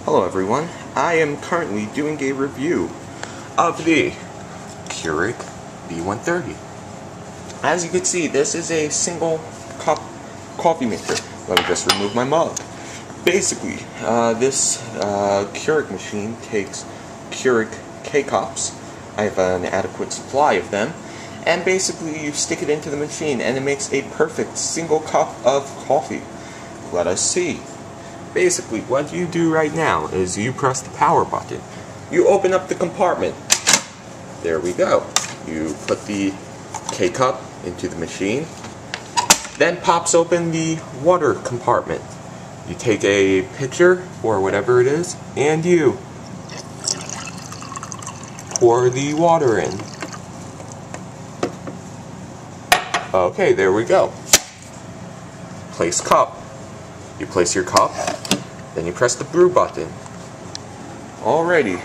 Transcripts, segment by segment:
Hello everyone, I am currently doing a review of the Keurig B130. As you can see, this is a single cup coffee maker. Let me just remove my mug. Basically, this Keurig machine takes Keurig K-Cups. I have an adequate supply of them. And basically you stick it into the machine and it makes a perfect single cup of coffee. Let us see. Basically, what you do right now is you press the power button. You open up the compartment. There we go. You put the K-Cup into the machine. Then pops open the water compartment. You take a pitcher, or whatever it is, and you pour the water in. Okay, there we go. Place cup. You place your cup, then you press the brew button. Alrighty.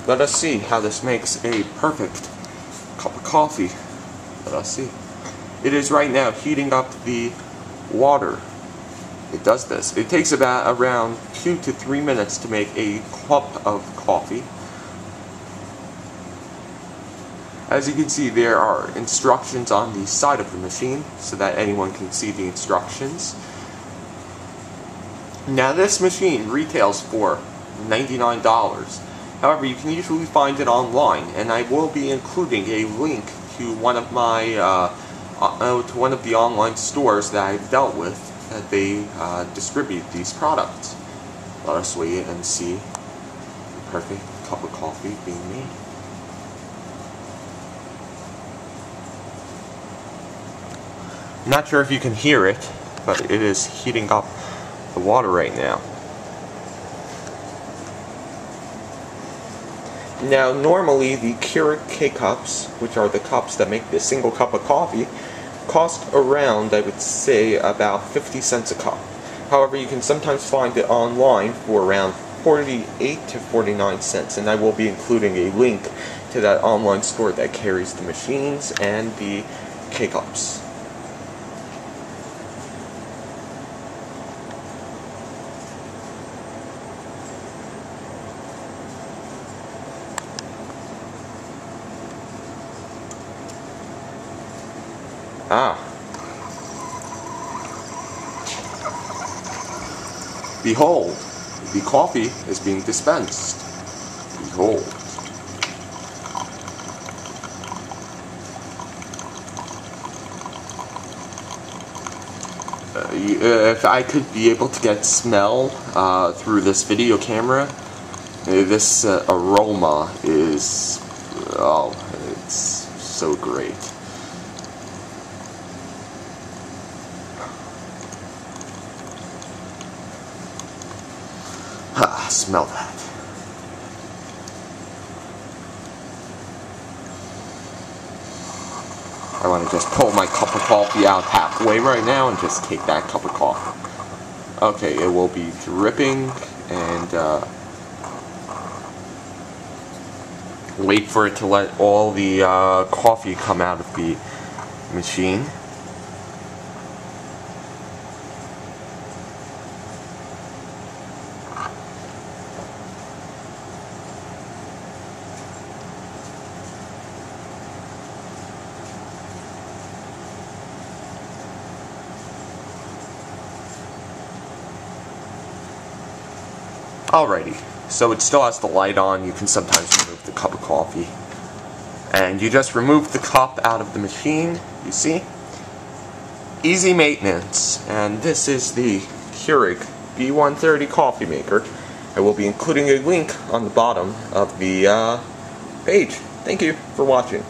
Let us see how this makes a perfect cup of coffee. Let us see. It is right now heating up the water. It does this. It takes around 2 to 3 minutes to make a cup of coffee. As you can see, there are instructions on the side of the machine so that anyone can see the instructions. Now this machine retails for $99. However, you can usually find it online, and I will be including a link to one of my the online stores that I've dealt with that they distribute these products. Let us wait and see the perfect cup of coffee being made. I'm not sure if you can hear it, but it is heating up the water right now. Now normally the Keurig K-Cups, which are the cups that make this single cup of coffee, cost around, I would say, about 50 cents a cup. However, you can sometimes find it online for around 48 to 49 cents, and I will be including a link to that online store that carries the machines and the K-Cups. Behold, the coffee is being dispensed. Behold. If I could be able to get smell through this video camera, this aroma is, oh, it's so great. Smell that. I want to just pull my cup of coffee out halfway right now and just take that cup of coffee. Okay, it will be dripping, and wait for it to let all the coffee come out of the machine. Alrighty, so it still has the light on. You can sometimes remove the cup of coffee. And you just remove the cup out of the machine, you see? Easy maintenance. And this is the Keurig B130 coffee maker. I will be including a link on the bottom of the page. Thank you for watching.